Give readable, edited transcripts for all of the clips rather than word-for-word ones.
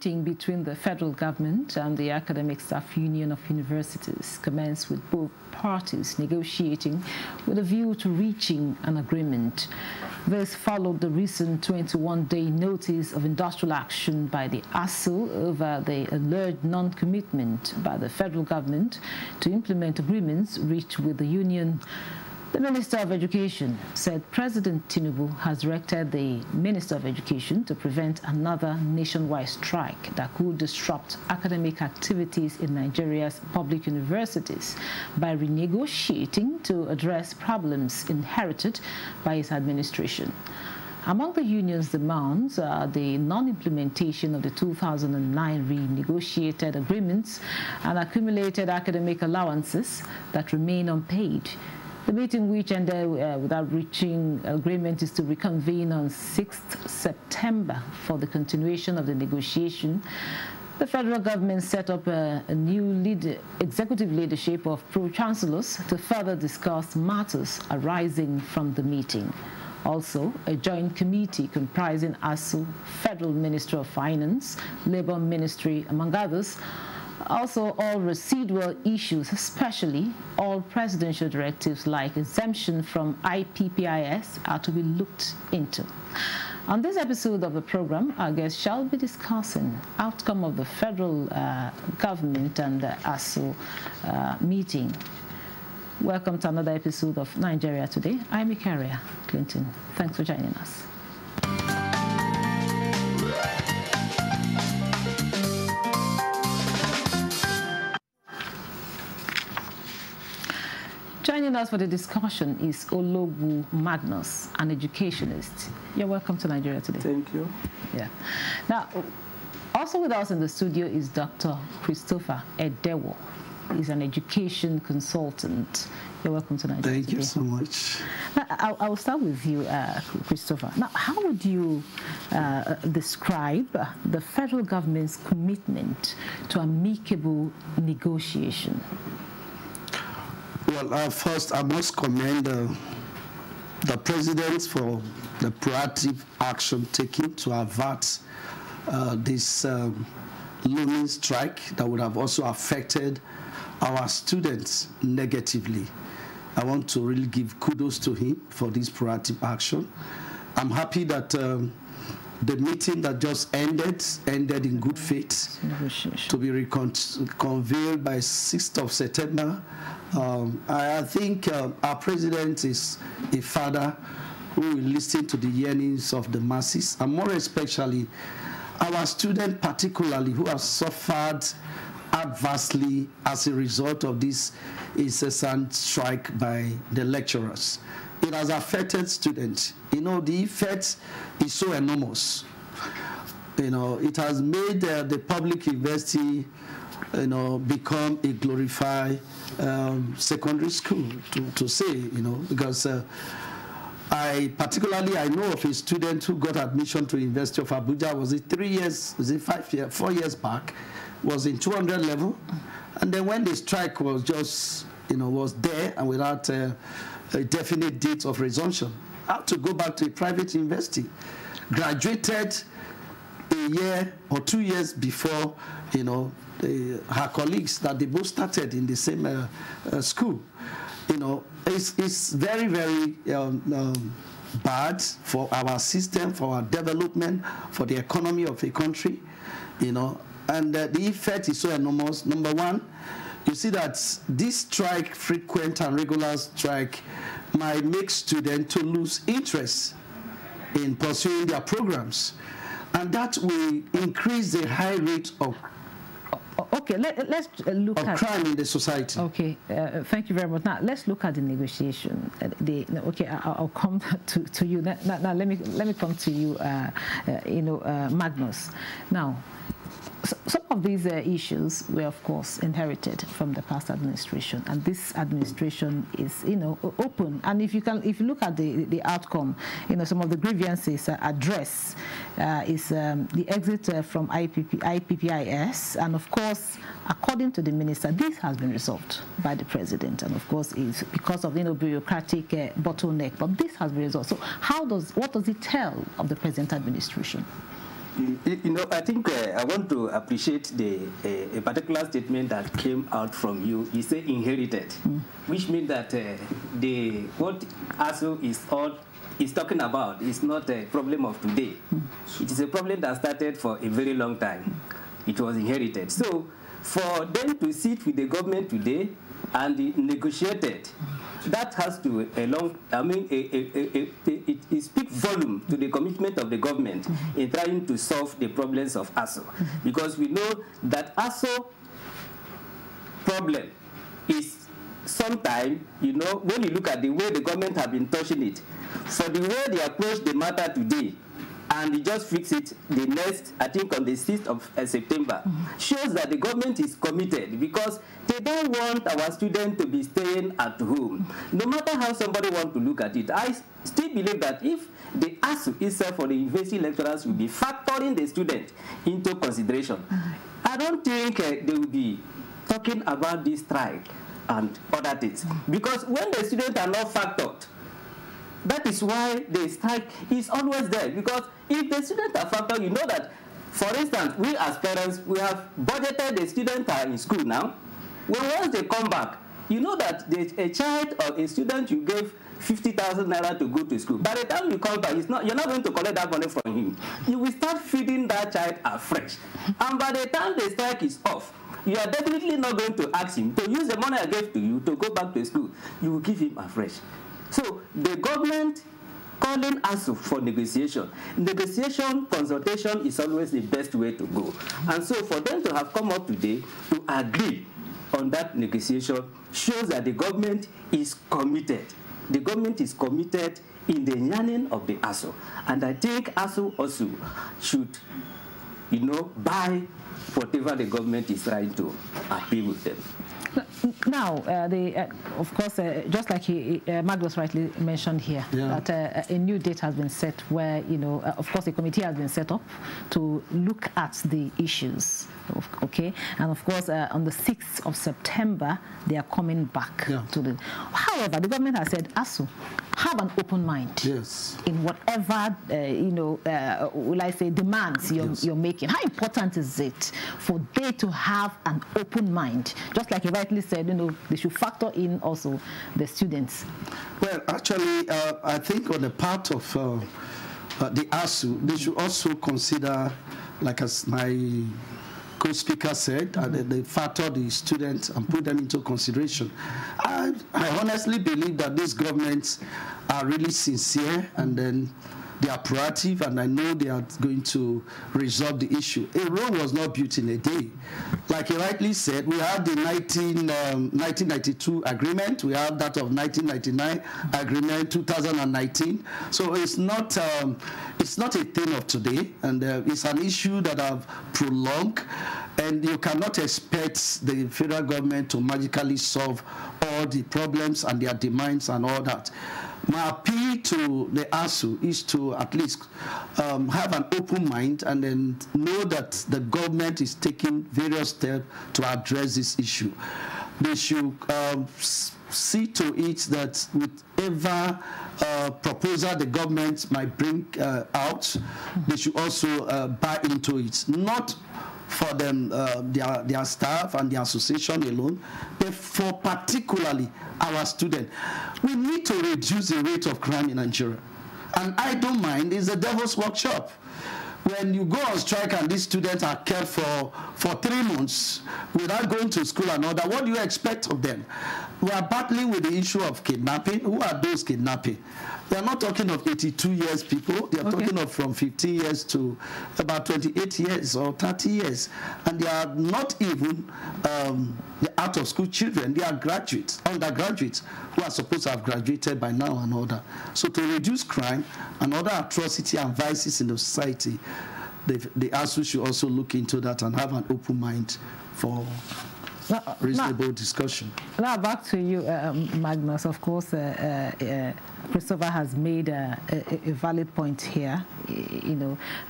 meeting between the federal government and the Academic Staff Union of Universities commenced with both parties negotiating with a view to reaching an agreement. This followed the recent 21-day notice of industrial action by the ASU over the alleged non-commitment by the federal government to implement agreements reached with the union. The Minister of Education said President Tinubu has directed the Minister of Education to prevent another nationwide strike that could disrupt academic activities in Nigeria's public universities by renegotiating to address problems inherited by his administration. Among the union's demands are the non-implementation of the 2009 renegotiated agreements and accumulated academic allowances that remain unpaid. The meeting, which ended without reaching agreement, is to reconvene on 6th September for the continuation of the negotiation. The federal government set up a new executive leadership of pro-chancellors to further discuss matters arising from the meeting. Also, a joint committee comprising ASU, Federal Ministry of Finance, Labour Ministry, among others. Also, all residual issues, especially all presidential directives like exemption from IPPIS, are to be looked into. On this episode of the program, our guests shall be discussing outcome of the federal government and the ASU meeting. Welcome to another episode of Nigeria Today. I'm Ikaria Clinton. Thanks for joining us. Joining us for the discussion is Ologu Magnus, an educationist. You're welcome to Nigeria Today. Thank you. Yeah. Now, also with us in the studio is Dr. Christopher Edewo. He's an education consultant. You're welcome to Nigeria Thank Today. you so much. Now, I will start with you, Christopher. Now, how would you describe the federal government's commitment to amicable negotiation? Well, first, I must commend the president for the proactive action taken to avert this looming strike that would have also affected our students negatively. I want to really give kudos to him for this proactive action. I'm happy that the meeting that just ended in good faith, to be reconvened by 6th of September. I think our president is a father who will listen to the yearnings of the masses, and more especially our students, particularly who have suffered adversely as a result of this incessant strike by the lecturers. It has affected students. You know, the effect is so enormous. You know, it has made the public university, you know, become a glorified secondary school, to say, you know, because I know of a student who got admission to University of Abuja. Was it 3 years? Was it 5 years? 4 years back? Was in 200 level, and then when the strike was just, you know, was there and without a definite date of resumption, had to go back to a private university. Graduated a year or 2 years before, you know, her colleagues that they both started in the same school. You know, it's very, very bad for our system, for our development, for the economy of a country, you know, and the effect is so enormous. Number one, you see that this strike, frequent and regular strike, might make students to lose interest in pursuing their programs, and that will increase the high rate of let's look at crime in the society. Okay, thank you very much. Now let's look at the negotiation. I'll come to you. Now let me come to you. Magnus. Now, some of these issues were, of course, inherited from the past administration, and this administration is, you know, open. And if you look at the outcome, you know, some of the grievances addressed is the exit from IPPIS, and of course, according to the minister, this has been resolved by the president, and of course, it's because of, you know, bureaucratic bottleneck. But this has been resolved. So, what does it tell of the present administration? I think I want to appreciate a particular statement that came out from you. You say inherited, which means that what ASU is talking about is not a problem of today. It is a problem that started for a very long time. It was inherited. So for them to sit with the government today and negotiate it, that has to it speaks volume to the commitment of the government in trying to solve the problems of ASU. Because we know that ASU problem is sometimes, when you look at the way the government have been touching it, for the way they approach the matter today, and you just fix it the next, I think on the 6th of September, shows that the government is committed, because they don't want our students to be staying at home. No matter how somebody wants to look at it, I still believe that if the ASU itself for the university lecturers will be factoring the student into consideration, I don't think they will be talking about this strike and other things. Because when the students are not factored, that is why the strike is always there. Because if the students are factored, you know that, for instance, we as parents, we have budgeted the students are in school now. When once they come back, you know that a child or a student you gave 50,000 naira to go to school. By the time you come back, you're not going to collect that money from him. You will start feeding that child afresh. And by the time the strike is off, you are definitely not going to ask him to use the money I gave to you to go back to school. You will give him afresh. So the government calling ASU for negotiation. Negotiation, consultation is always the best way to go. And so for them to have come up today to agree on that negotiation shows that the government is committed. The government is committed in the yearning of the ASU. And I think ASU also should, buy whatever the government is trying to appeal with them. Now, of course, just like Magnus rightly mentioned here, that a new date has been set where, of course, a committee has been set up to look at the issues, okay? And of course, on the 6th of September, they are coming back to the... However, the government has said, ASU, have an open mind in whatever, will I say, demands you're making. How important is it for they to have an open mind? Just like you rightly said, they should factor in also the students. Well, actually, I think on the part of the ASU, they should also consider, like as my co-speaker said, they factor the students and put them into consideration. I honestly believe that these governments are really sincere, and then they are proactive, and I know they are going to resolve the issue. A road was not built in a day. Like you rightly said, we have the 1992 agreement, we have that of 1999 agreement, 2019. So it's not a thing of today, and it's an issue that have prolonged, and you cannot expect the federal government to magically solve all the problems and their demands and all that. My appeal to the ASU is to at least have an open mind and then know that the government is taking various steps to address this issue. They should see to it that whatever proposal the government might bring out, they should also buy into it. Not for them, their staff and the association alone, but for particularly our students. We need to reduce the rate of crime in Nigeria. And I don't mind, it's a devil's workshop. When you go on strike and these students are kept for 3 months without going to school and all that, what do you expect of them? We are battling with the issue of kidnapping. Who are those kidnapping? They are not talking of 82 years people. They are talking of from 15 years to about 28 years or 30 years. And they are not even the out-of-school children. They are graduates, undergraduates, who are supposed to have graduated by now and all that. So to reduce crime and other atrocity and vices in the society, the ASU should also look into that and have an open mind for reasonable discussion. Now back to you, Magnus. Of course, Christopher has made a valid point here,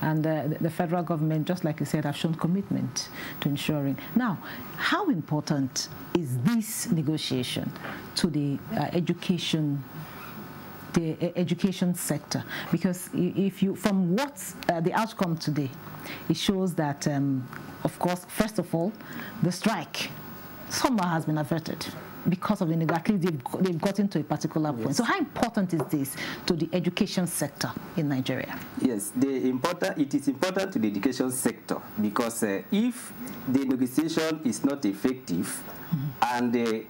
and the federal government, just like you said, have shown commitment to ensuring. Now, how important is this negotiation to the education sector? Because if you, from what's the outcome today, it shows that, of course, first of all, the strike somehow has been averted because of at least they've gotten to a particular point. Yes. So how important is this to the education sector in Nigeria? Yes, it is important to the education sector because if the negotiation is not effective and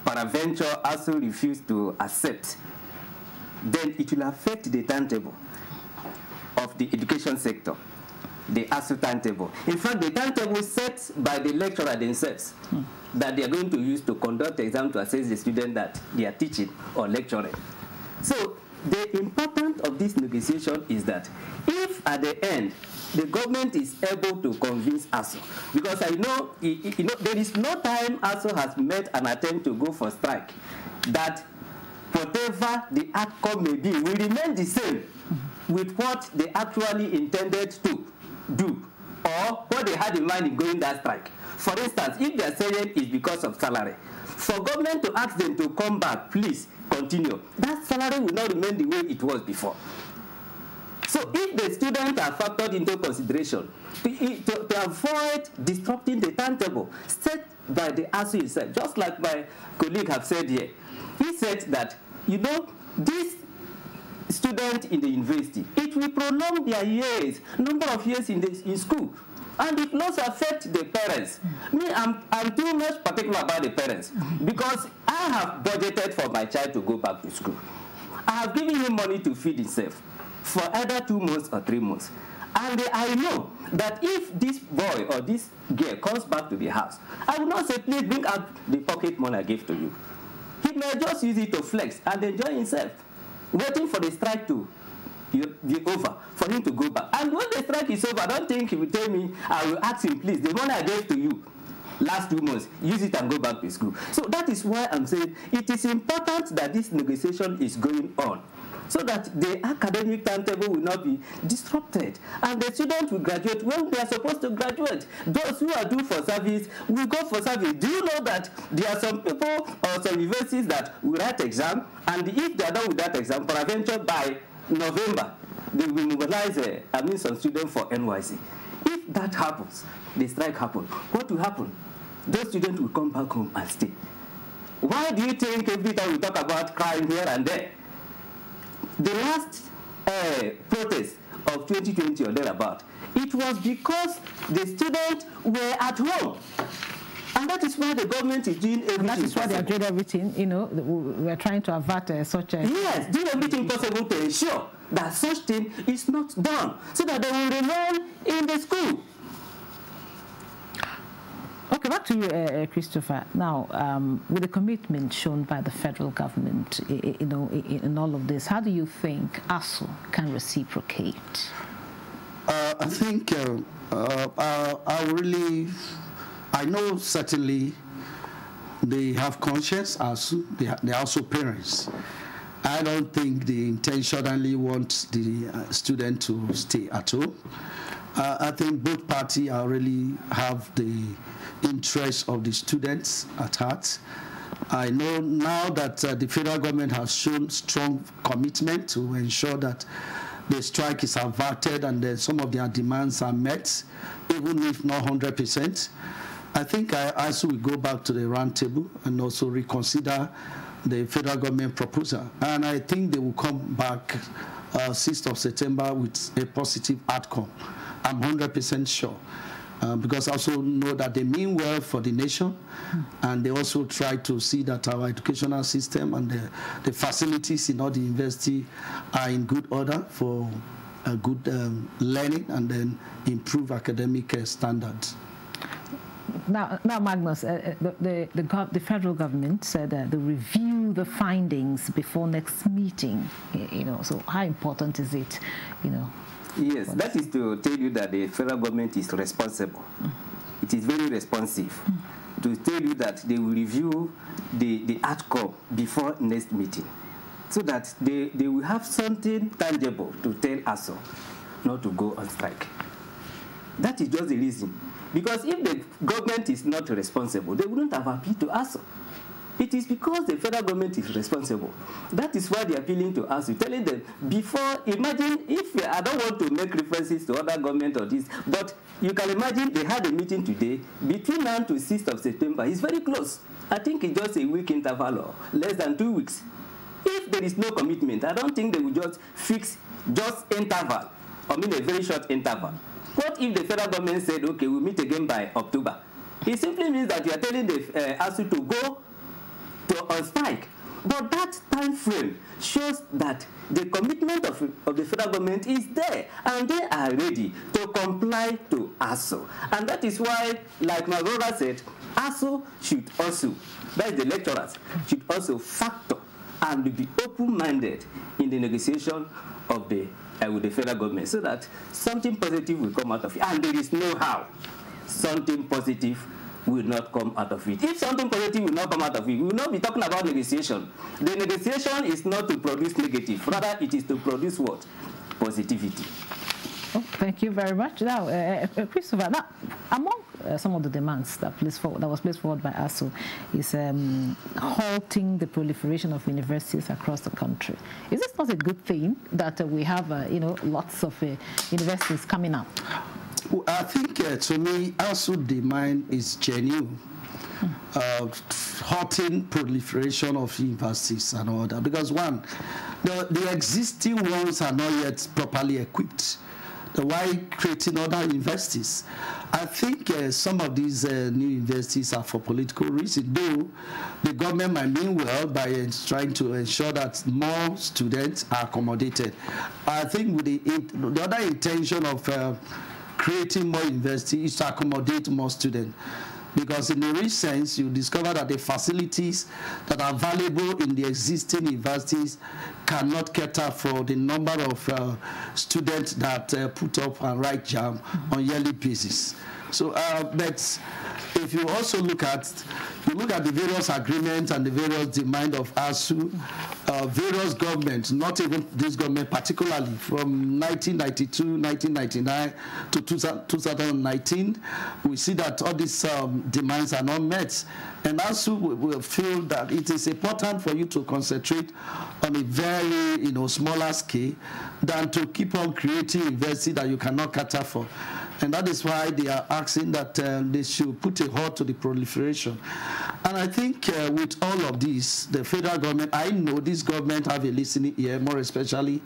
peradventure also refuse to accept, then it will affect the timetable of the education sector, the ASU timetable. In fact, the timetable set by the lecturer themselves that they are going to use to conduct the exam to assess the student that they are teaching or lecturing. So the importance of this negotiation is that if at the end the government is able to convince ASU, because I know, there is no time ASU has made an attempt to go for strike, that whatever the outcome may be will remain the same with what they actually intended to do or what they had in mind in going that strike. For instance, if they are saying it's because of salary, for government to ask them to come back, please continue, that salary will not remain the way it was before. So if the students are factored into consideration to avoid disrupting the timetable set by the ASU itself, just like my colleague have said here, he said that, this student in the university, it will prolong their years, number of years in school. And it will also affect the parents. Me, I'm too much particular about the parents because I have budgeted for my child to go back to school. I have given him money to feed himself for either 2 months or 3 months. And I know that if this boy or this girl comes back to the house, I will not say, please bring out the pocket money I gave to you. He may just use it to flex and enjoy himself, waiting for the strike to be over, for him to go back. And when the strike is over, I don't think he will tell me, I will ask him, please, the money I gave to you last 2 months, use it and go back to school. So that is why I'm saying it is important that this negotiation is going on, so that the academic timetable will not be disrupted and the students will graduate when they are supposed to graduate. Those who are due for service will go for service. Do you know that there are some people or some universities that will write exam, and if they are done with that exam, peradventure by November, they will mobilize some students for NYC. If that happens, the strike happens, what will happen? Those students will come back home and stay. Why do you think every time we talk about crime here and there? The last protest of 2020 or thereabout, it was because the students were at home. And that is why the government is doing everything. And that is why they are doing everything, we are trying to avert such a... Yes, doing everything possible to ensure that such thing is not done, so that they will remain in the school. Okay, back to you, Christopher. Now, with the commitment shown by the federal government, in all of this, how do you think ASU can reciprocate? I think I know certainly they have conscience, ASU. They are also parents. I don't think they intentionally want the student to stay at home. I think both parties really have the interest of the students at heart. I know now that the federal government has shown strong commitment to ensure that the strike is averted and that some of their demands are met, even if not 100%. I think ASU will go back to the round table and also reconsider the federal government proposal. And I think they will come back 6th of September with a positive outcome. I'm 100% sure. Because I also know that they mean well for the nation, and they also try to see that our educational system and the facilities in all the university are in good order for good learning and then improve academic standards. Now, Magnus, the federal government said that they review the findings before next meeting. So how important is it? Yes, that is to tell you that the federal government is responsible. It is very responsive to tell you that they will review the outcome before next meeting, so that they will have something tangible to tell ASU not to go on strike. That is just the reason. Because if the government is not responsible, they wouldn't have appealed to ASU. It is because the federal government is responsible. That is why they are appealing to us, telling them, before, imagine if, I don't want to make references to other government or this, but you can imagine they had a meeting today, between now to 6th of September. It's very close. I think it's just a week interval or less than 2 weeks. If there is no commitment, I don't think they will just fix just interval, I mean a very short interval. What if the federal government said, okay, we'll meet again by October? It simply means that you are telling the ASU to go on strike. But that time frame shows that the commitment of the federal government is there, and they are ready to comply to ASU. And that is why, like my brother said, ASU should also, that is the lecturers, should also factor and be open-minded in the negotiation of the with the federal government, so that something positive will come out of it. And there is no how something positive will not come out of it. If something positive will not come out of it, we will not be talking about negotiation. The negotiation is not to produce negative, rather it is to produce what? Positivity. Oh, thank you very much. Now, Christopher, now, among some of the demands that was placed forward by ASU is halting the proliferation of universities across the country. Is this not a good thing that we have, lots of universities coming up? Well, I think, to me, ASU demand is genuine. Halting proliferation of universities and all that. Because one, the existing ones are not yet properly equipped. Why creating other universities? I think some of these new universities are for political reasons, though the government might mean well by trying to ensure that more students are accommodated. I think with the other intention of creating more universities is to accommodate more students. Because in a rich sense, you discover that the facilities that are available in the existing universities cannot cater for the number of students that put up and write JAM on yearly basis. So, but if you also look at the various agreements and the various demands of ASU, various governments, not even this government particularly, from 1992, 1999 to 2019, we see that all these demands are not met. And ASU will feel that it is important for you to concentrate on a very smaller scale than to keep on creating university that you cannot cater for. And that is why they are asking that they should put a halt to the proliferation. And I think with all of this, the federal government, I know this government have a listening ear, more especially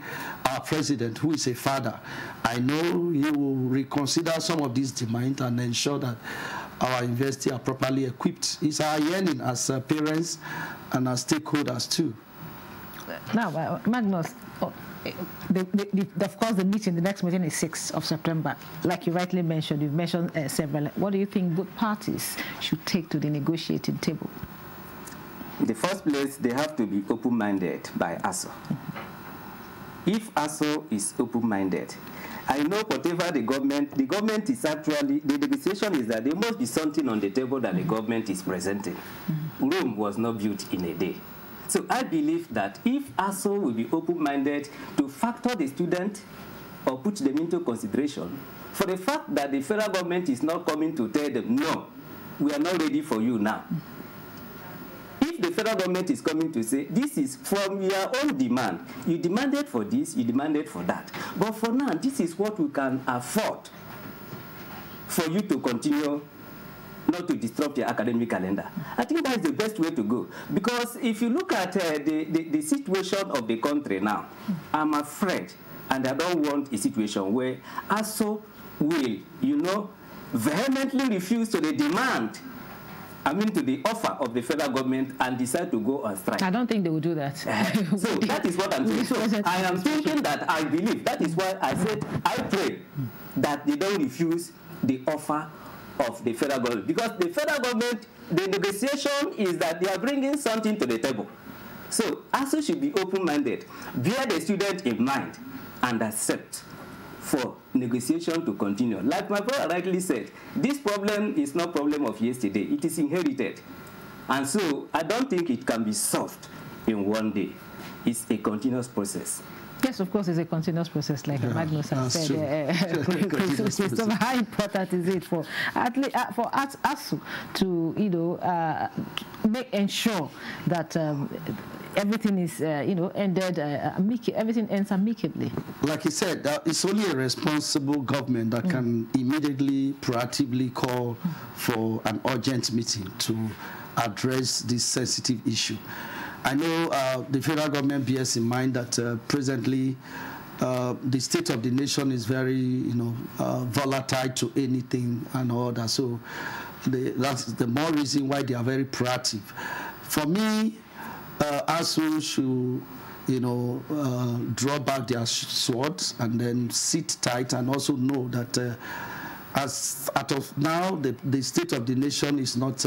our president, who is a father. I know he will reconsider some of these demands and ensure that our universities are properly equipped. It's our yearning as parents and as stakeholders too. Now, Magnus, of course, the next meeting is 6th of September. Like you rightly mentioned, you've mentioned several. What do you think both parties should take to the negotiating table? In the first place, they have to be open-minded by ASU. If ASU is open-minded, I know whatever the government is actually, the negotiation is that there must be something on the table that the government is presenting. Rome was not built in a day. So I believe that if ASU will be open-minded to factor the student or put them into consideration for the fact that the federal government is not coming to tell them, no, we are not ready for you now. If the federal government is coming to say, this is from your own demand, you demanded for this, you demanded for that, but for now, this is what we can afford for you to continue not to disrupt your academic calendar. I think that's the best way to go. Because if you look at the situation of the country now, I'm afraid, and I don't want a situation where ASU will, vehemently refuse to the demand, to the offer of the federal government and decide to go on strike. I don't think they will do that. So that is what I'm saying. So I am thinking that I believe, that is why I said, I pray that they don't refuse the offer of the federal government, because the federal government, the negotiation is that they are bringing something to the table. So ASU should be open-minded, bear the student in mind, and accept for negotiation to continue. Like my brother rightly said, this problem is not problem of yesterday, it is inherited. And so I don't think it can be solved in one day. It's a continuous process. Yes, of course, it's a continuous process, like Magnus has said. Christopher, how important is it for ASU to, ensure that everything is, ended, everything ends amicably. Like you said, it's only a responsible government that can immediately, proactively call for an urgent meeting to address this sensitive issue. I know the federal government bears in mind that presently the state of the nation is very, volatile to anything and all that. So that's the more reason why they are very proactive. For me, ASU should, draw back their swords and then sit tight and also know that as of now, the state of the nation is not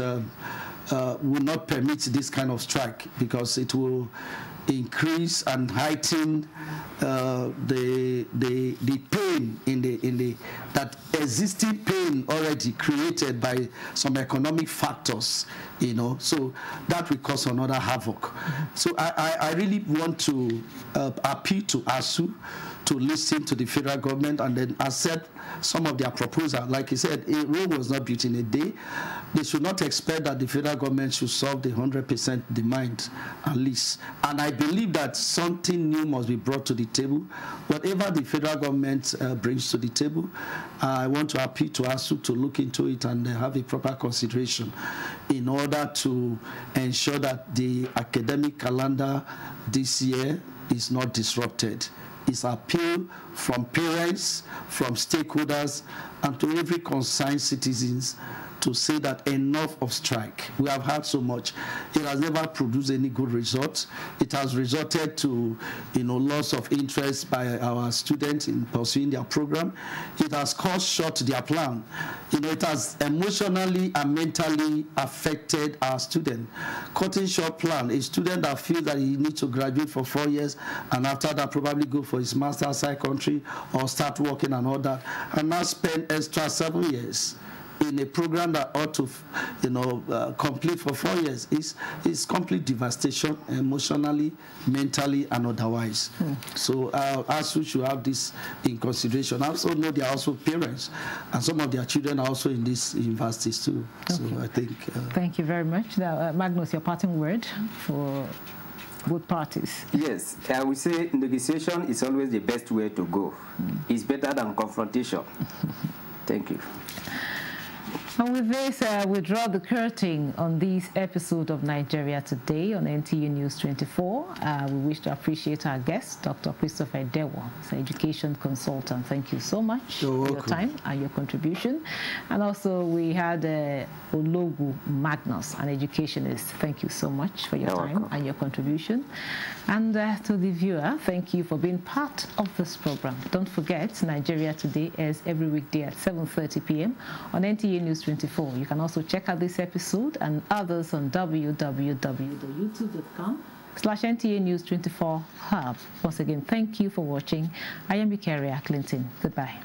will not permit this kind of strike, because it will increase and heighten the pain in that existing pain already created by some economic factors, so that will cause another havoc. So I really want to appeal to ASU to listen to the federal government and then accept some of their proposals. Like I said, Rome was not built in a day. They should not expect that the federal government should solve the 100% demand, at least. And I believe that something new must be brought to the table. Whatever the federal government brings to the table, I want to appeal to ASU to look into it and have a proper consideration in order to ensure that the academic calendar this year is not disrupted. It's appeal from parents, from stakeholders, and to every concerned citizens to say that enough of strike. We have had so much. It has never produced any good results. It has resulted to, loss of interest by our students in pursuing their program. It has caused short their plan. It has emotionally and mentally affected our student. Cutting short plan, a student that feels that he needs to graduate for 4 years and after that probably go for his master's outside country or start working and all that, and now spend extra 7 years in a program that ought to, complete for 4 years is complete devastation, emotionally, mentally, and otherwise. So ASU should have this in consideration. I also know there are also parents, and some of their children are also in these universities too. Okay. So I think. Thank you very much. Now, Magnus, your parting word for both parties. Yes, I would say negotiation is always the best way to go. It's better than confrontation. Thank you. And with this, we draw the curtain on this episode of Nigeria Today on NTU News 24. We wish to appreciate our guest, Dr. Christopher Dewo, an education consultant. Thank you so much for your time and your contribution. And also, we had Ologu Magnus, an educationist. Thank you so much for your time and your contribution. And to the viewer, thank you for being part of this program. Don't forget, Nigeria Today is every weekday at 7:30 p.m. on NTU News 24. You can also check out this episode and others on www.youtube.com/NTA News 24 Hub. Once again, thank you for watching. I am Eukaria Clinton. Goodbye.